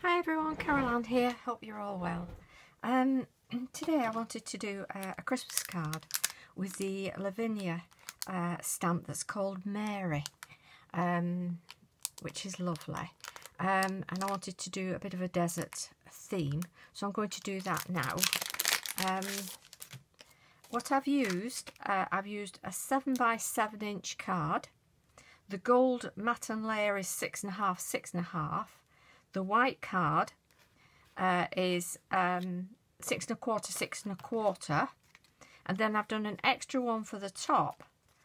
Hi everyone, Caroline here, hope you're all well. Today I wanted to do a Christmas card with the Lavinia stamp that's called Mary, which is lovely. And I wanted to do a bit of a desert theme, so I'm going to do that now. What I've used a 7x7 inch card. The gold matte and layer is 6.5, 6.5. The white card is 6.25, 6.25, and then I've done an extra one for the top,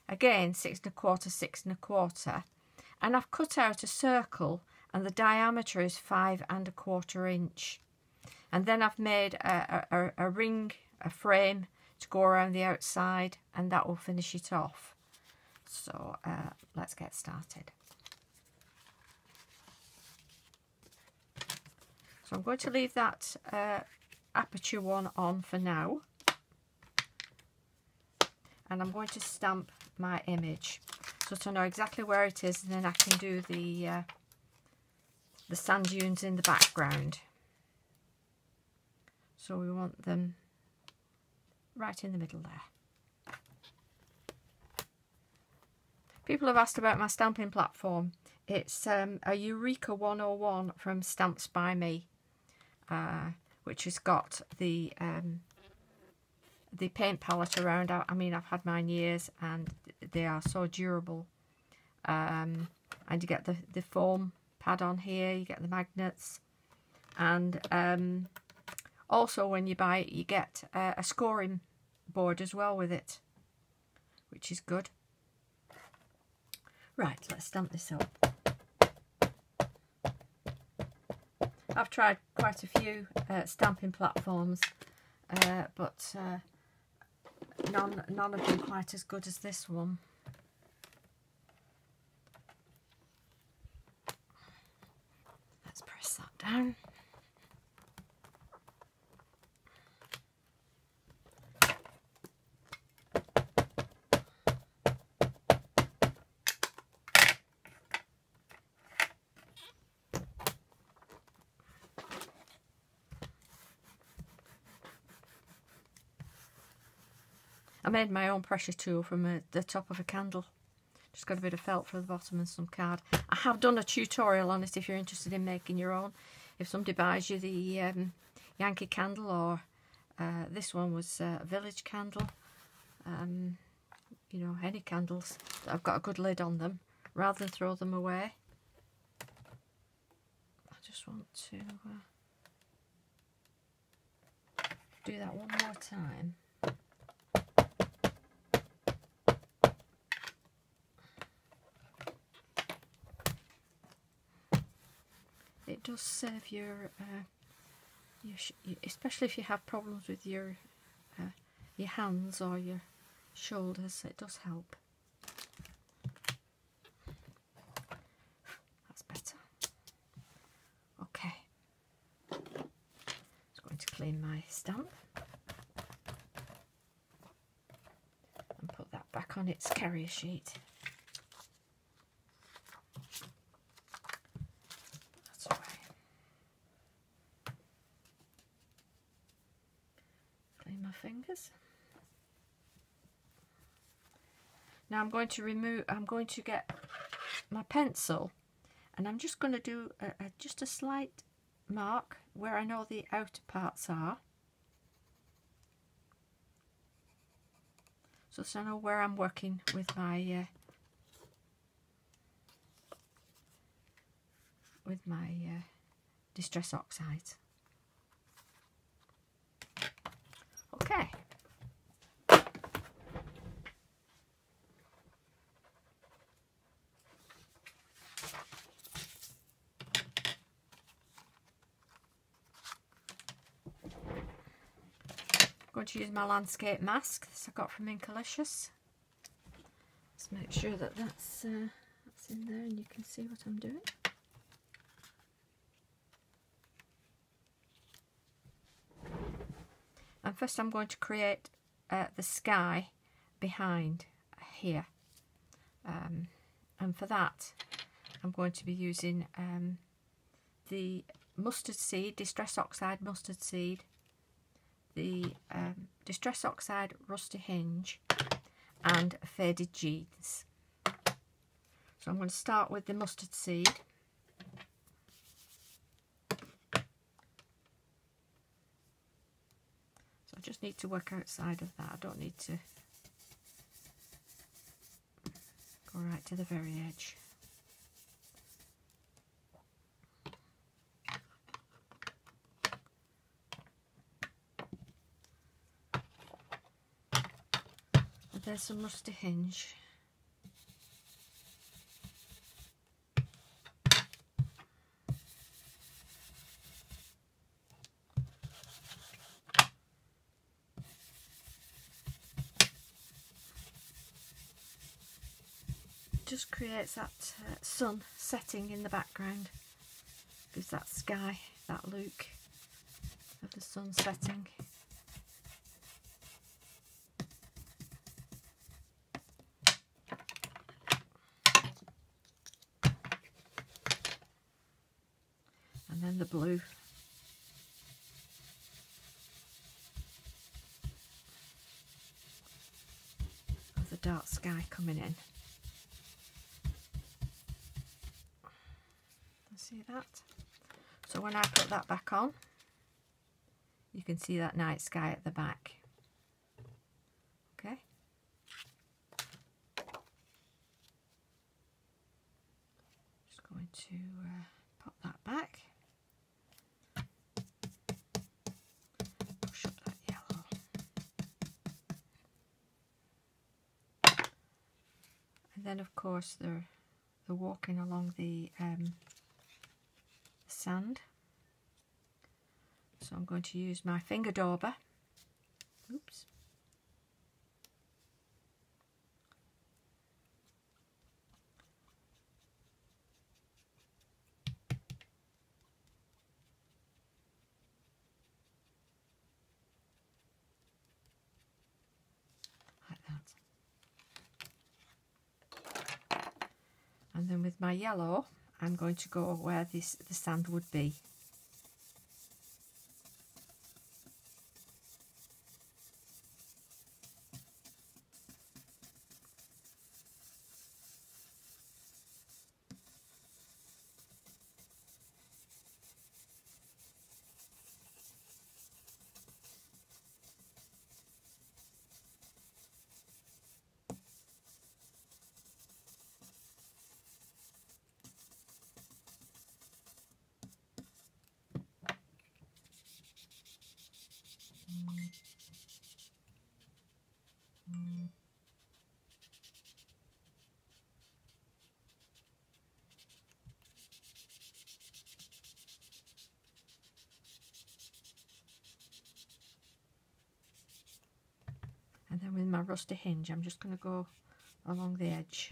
again 6.25, 6.25, and I've cut out a circle, and the diameter is 5.25 inch. And then I've made a ring, a frame to go around the outside, and that will finish it off. So let's get started. So I'm going to leave that aperture one on for now, and I'm going to stamp my image so to know exactly where it is, and then I can do the sand dunes in the background. So we want them right in the middle there. People have asked about my stamping platform. It's a Eureka 101 from Stamps by Me. Which has got the paint palette around. I mean, I've had mine years and they are so durable. And you get the foam pad on here, you get the magnets, and also when you buy it you get a scoring board as well with it, which is good. Right, let's stamp this up. I've tried quite a few stamping platforms, but none of them quite as good as this one. Let's press that down. I made my own pressure tool from the top of a candle. Just got a bit of felt for the bottom and some card. I have done a tutorial on it if you're interested in making your own. If somebody buys you the Yankee candle, or this one was a village candle, you know, any candles that have got a good lid on them, rather than throw them away. I just want to do that one more time. It does serve your especially if you have problems with your hands or your shoulders, it does help. That's better. Okay. Just going to clean my stamp and put that back on its carrier sheet. Fingers. Now I'm going to get my pencil, and I'm just going to do just a slight mark where I know the outer parts are, so I know where I'm working with my Distress Oxides. Okay. I'm going to use my landscape mask that I got from Inkalicious. Let's make sure that that's in there and you can see what I'm doing. And first I'm going to create the sky behind here. And for that I'm going to be using the mustard seed, Distress Oxide mustard seed, the Distress Oxide rusty hinge, and faded jeans. So I'm going to start with the mustard seed. So I just need to work outside of that. I don't need to go right to the very edge. And there's some rusty hinge. Just creates that sun setting in the background, gives that sky, that look of the sun setting. And then the blue. Of the dark sky coming in. See that? So when I put that back on, you can see that night sky at the back. Okay. Just going to pop that back. Push up that yellow. And then of course they're walking along the sand, so I'm going to use my finger dauber. Oops. Like that. And then with my yellow, I'm going to go where the sand would be. And then with my rusty hinge, I'm just going to go along the edge,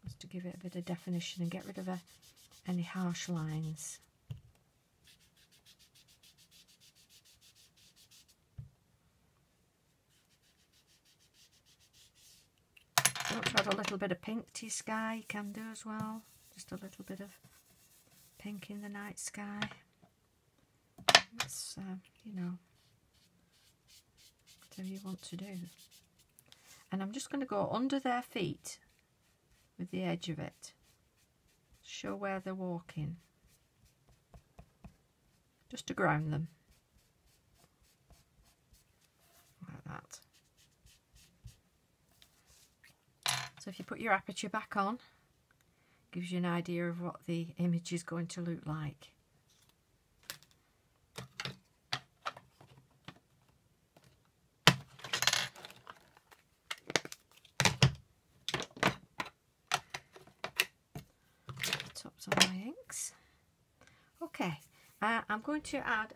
just to give it a bit of definition and get rid of any harsh lines. If you want to add a little bit of pink to your sky, you can do as well. Just a little bit of pink in the night sky. It's, you know, whatever you want to do. And I'm just going to go under their feet with the edge of it. Show where they're walking. Just to ground them. Like that. So if you put your aperture back on, gives you an idea of what the image is going to look like. Tops on my inks. Okay, I'm going to add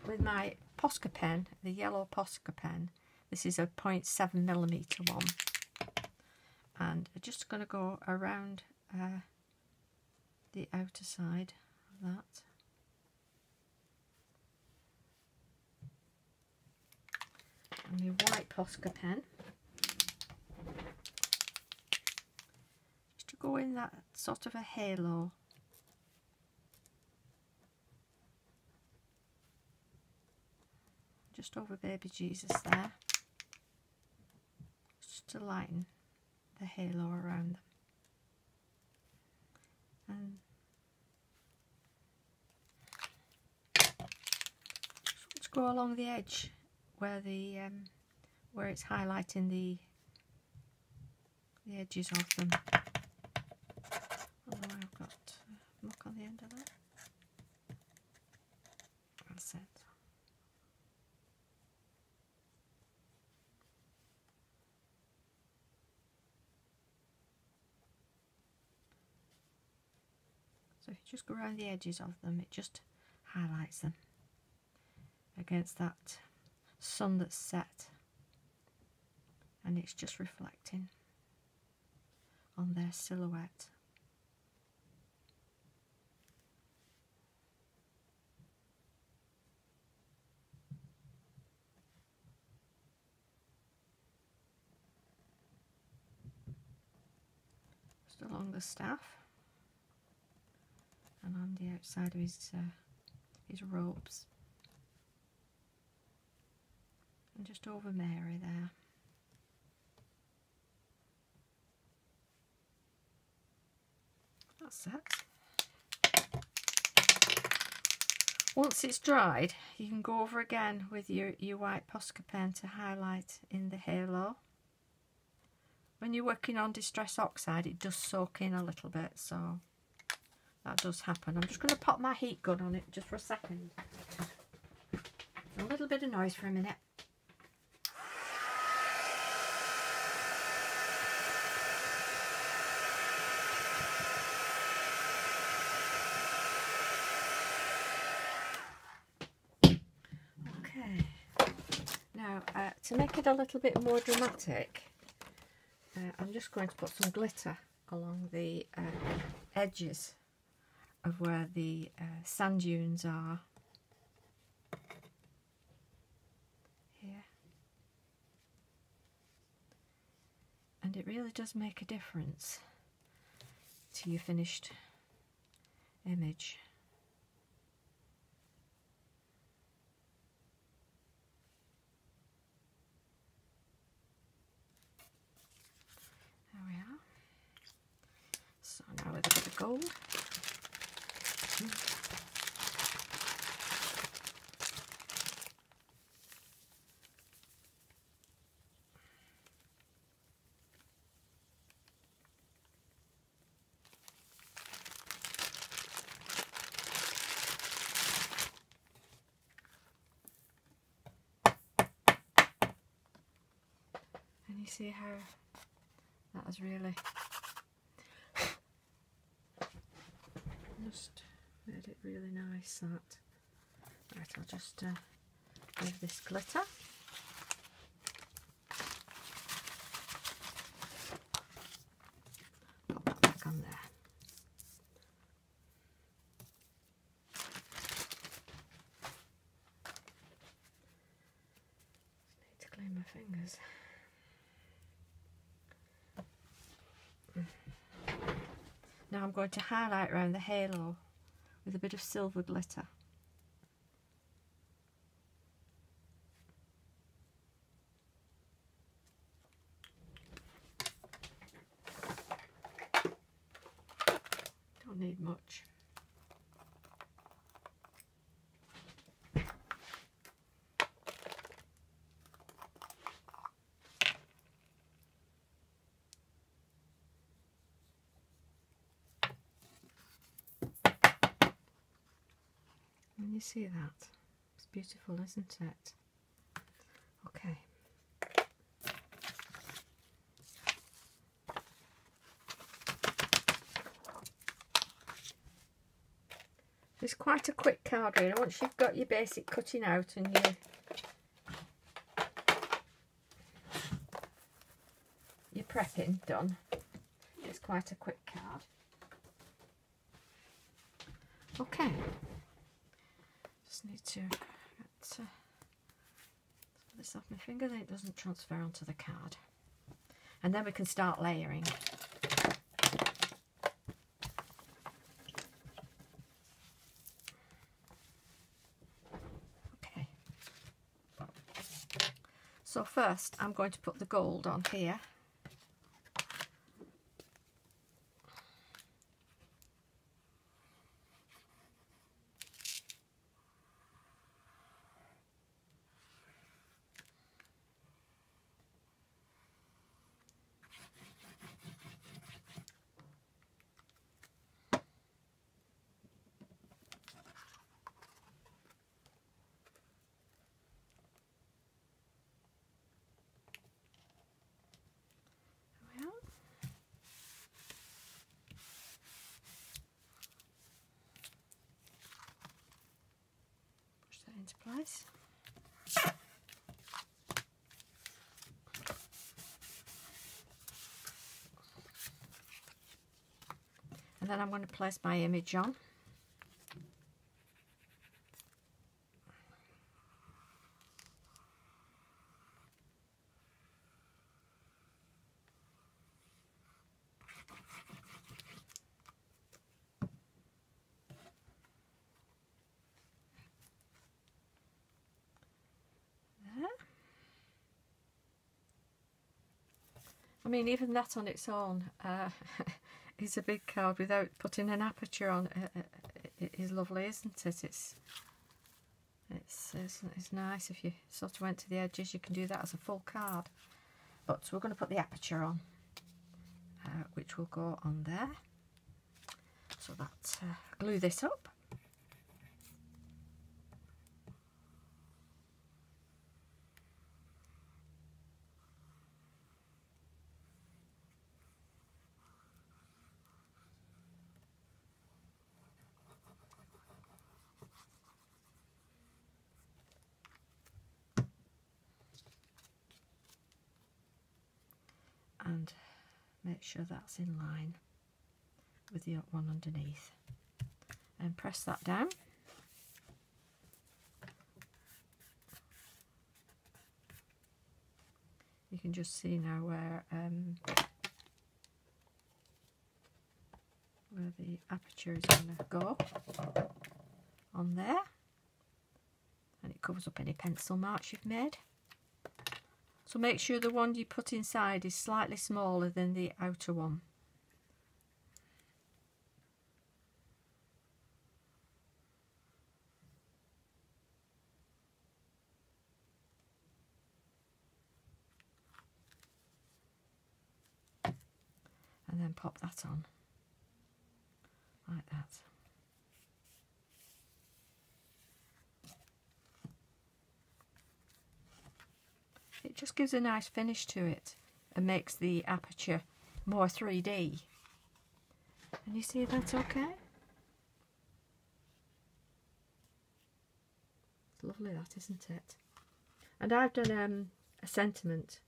with my Posca pen, the yellow Posca pen. This is a 0.7mm one. And I'm just going to go around the outer side of that. And my white Posca pen. Just to go in that sort of a halo. Just over baby Jesus there, just to lighten the halo around them. And just go along the edge where the where it's highlighting the edges of them. Although I've got muck on the end of that. That's it. So if you just go around the edges of them, it just highlights them against that sun that's set, and it's just reflecting on their silhouette. Just along the staff and on the outside of his robes, and just over Mary there. That's it. Once it's dried, you can go over again with your white Posca pen to highlight in the halo. When you're working on Distress Oxide, it does soak in a little bit, so that does happen. I'm just going to pop my heat gun on it just for a second. A little bit of noise for a minute. Okay. Now, to make it a little bit more dramatic, I'm just going to put some glitter along the edges of where the sand dunes are. Here. And it really does make a difference to your finished image. There we are. So now with a bit of gold. And you see how that has really just made it really nice. That right, I'll just give this glitter. Pop that back on there. Just need to clean my fingers. Now I'm going to highlight around the halo with a bit of silver glitter. Don't need much. And you see that? It's beautiful, isn't it? Okay. It's quite a quick card really. Once you've got your basic cutting out and your prepping done, it's quite a quick card. Okay. Just need to get some of this off my finger, then it doesn't transfer onto the card. And then we can start layering. So first I'm going to put the gold on here. Into place. And then I'm going to place my image on. I mean, even that on its own is a big card without putting an aperture on. It is lovely, isn't it? It's nice if you sort of went to the edges. You can do that as a full card. But we're going to put the aperture on, which will go on there. So that glue this up. And make sure that's in line with the one underneath, and press that down. You can just see now where the aperture is going to go on there, and it covers up any pencil marks you've made. So make sure the one you put inside is slightly smaller than the outer one. And then pop that on, like that. It just gives a nice finish to it and makes the aperture more 3D. And you see that's okay? It's lovely, that, isn't it? And I've done a sentiment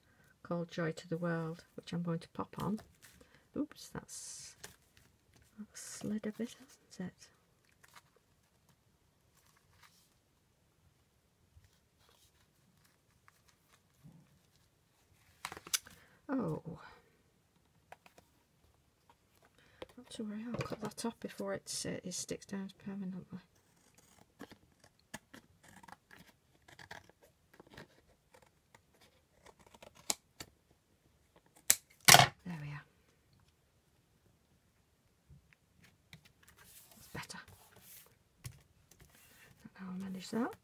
called Joy to the World, which I'm going to pop on. Oops, that's slid a bit, hasn't it? Oh, not to worry, I'll cut that off before it sticks down permanently. There we are. That's better. Now I'll manage that.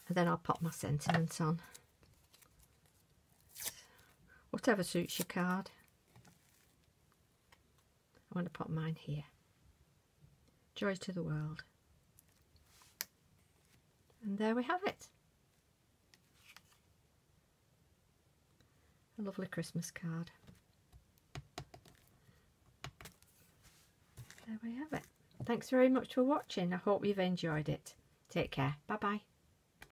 And then I'll pop my sentiments on. Whatever suits your card. I'm going to pop mine here. Joy to the World. And there we have it. A lovely Christmas card. There we have it. Thanks very much for watching. I hope you've enjoyed it. Take care. Bye bye.